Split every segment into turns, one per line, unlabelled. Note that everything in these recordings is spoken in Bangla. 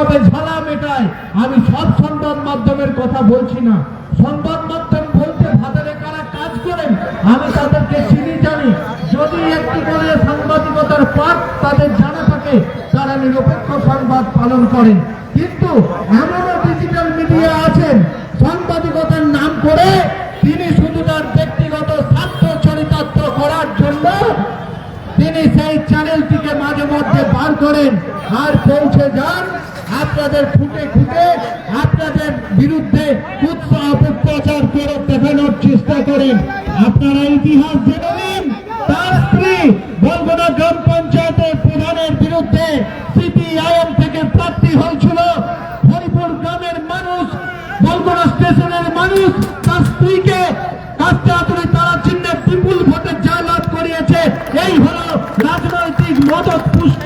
কিভাবে ঝালা মেটায়। আমি সব সংবাদ মাধ্যমের কথা বলছি না, সংবাদ মাধ্যম বলতে ভাতারে কারা কাজ করেন আমি তাদেরকে চিনি জানি। যদি একটু করে সাংবাদিকতার পাঠ তাদের জানা থাকে তারা নিরপেক্ষ সংবাদ পালন করেন, কিন্তু এমনও ডিজিটাল মিডিয়া আছেন সাংবাদিকতার নাম করে তিনি শুধু তার ব্যক্তিগত স্বার্থ চরিতার্থ করার জন্য তিনি সেই চ্যানেলটিকে মাঝে মধ্যে বার করেন আর পৌঁছে যান আপনাদের ফুটে ফুটে আপনাদের বিরুদ্ধে কুৎসা অপপ্রচার করে দেখানোর চেষ্টা করেন। আপনারা ইতিহাস জেনে নিন, তার স্ত্রী বলগুনা গ্রাম পঞ্চায়েতের প্রধানের বিরুদ্ধে সিপিআইএম থেকে প্রার্থী হয়েছিল। হরিপুর গ্রামের মানুষ, বলগুনা স্টেশনের মানুষ তার স্ত্রীকে কাস্টাতুরি তারা চিহ্নে বিপুল ভোটে জয়লাভ করিয়েছে। এই হলো রাজনৈতিক মদত পুষ্ট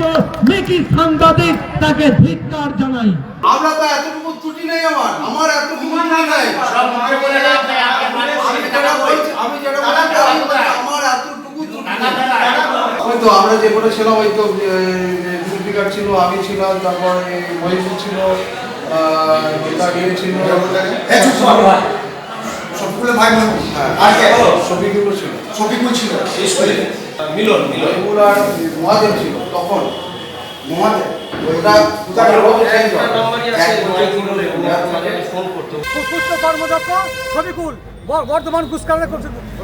মেকি সাংবাদিক, তাকে ধিক্কার জানাই।
আমরা তো এতটুকু ত্রুটি নেই, আমার এতটুকু ত্রুটি নেই। আমি যেটা বলছি আমার এতটুকু ত্রুটি নেই। ওই তো আমরা যে বলেছিলাম, ওই তো জুলফিকার ছিল, আমি ছিলাম, তারপরে মহিবুল ছিল, ছিল,
সবগুলো ভাই
শফিকুল ছিল,
শফিকুল ছিল,
মিলন আর মহাদেব ছিল। তখন মহাদেব ওইটা
কর্মদক্ষ শফিকুল বর্ধমান ঘুষকার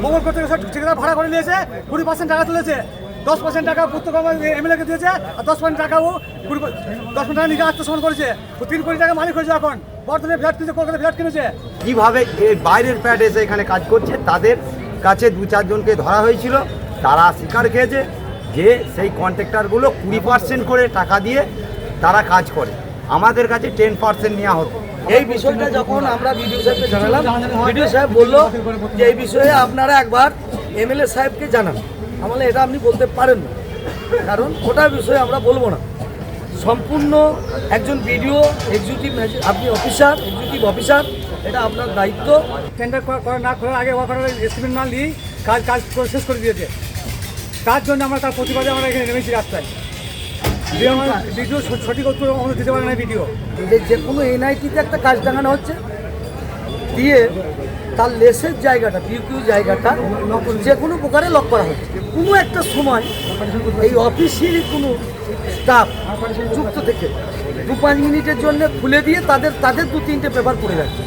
মোবাইল করতে ঠিকাদার ভাড়া করে নিয়েছে, 20% টাকা তুলেছে, 10% টাকা পুত্রকর্ম এমএলএকে দিয়েছে, আর 10% টাকাও 10% টাকা নিজে আত্মসমর্পণ করেছে। 3 কোটি টাকা মালিক হয়েছে, এখন বর্ধমানে ফ্ল্যাট কিনেছে, কলকাতা ফ্ল্যাট কিনেছে।
কিভাবে বাইরের ফ্ল্যাট এসে এখানে কাজ করছে, তাদের কাছে 2-4 জনকে ধরা হয়েছিল। তারা স্বীকার খেয়েছে যে সেই কন্ট্রাক্টরগুলো 20% করে টাকা দিয়ে তারা কাজ করে, আমাদের কাছে 10% নেওয়া হতো।
এই বিষয়টা যখন আমরা বিডিও সাহেবকে জানালাম, বিডিও সাহেব বললো যে এই বিষয়ে আপনারা একবার এমএলএ সাহেবকে জানান। আমলে এটা আপনি বলতে পারেন না, কারণ ওটা বিষয়ে আমরা বলবো না। সম্পূর্ণ একজন বিডিও এক্সিকিউটিভ আপনি অফিসার, এক্সিকিউটিভ অফিসার, এটা আপনার দায়িত্ব।
টেন্ডার করা না করার আগে ওয়াকারের এস্টিমেট না নিয়ে কাজ শেষ করে দিয়েছে। তার জন্য আমরা তার প্রতিবাদে আমরা এখানে নেমেছি রাস্তায়। ভিডিও সঠিক উত্তর আমাদের দিতে পারে না। ভিডিও
যে কোনো এনআইটিতে একটা কাজ দেখানো হচ্ছে, দিয়ে তার লেসের জায়গাটা, পিকিউ জায়গাটা যে কোনো প্রকারে লক করা হচ্ছে। কোনো একটা সময় এই অফিসেরই কোনো স্টাফ যুক্ত থেকে 2-5 মিনিটের জন্য খুলে দিয়ে তাদের 2-3টে পেপার পড়ে যাচ্ছে,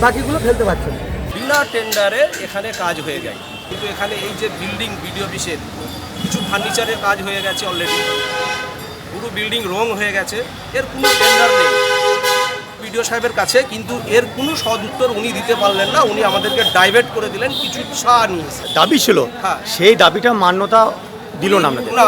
বাকিগুলো ফেলতে পারছে না।
বিনা টেন্ডারে এখানে কাজ হয়ে যায়, কিন্তু এখানে এই যে বিল্ডিং বিডিও অফিসের কিছু ফার্নিচারের কাজ হয়ে গেছে অলরেডি, পুরো বিল্ডিং রং হয়ে গেছে, এর কোনো টেন্ডার নেই বিডিও সাহেবের কাছে, কিন্তু এর কোনো সদ উত্তর উনি দিতে পারলেন না। উনি আমাদেরকে ডাইভার্ট করে দিলেন, কিছু ছাড় নিয়ে
দাবি ছিল,
হ্যাঁ,
সেই দাবিটা মান্যতা দিল না আপনাদের।
না,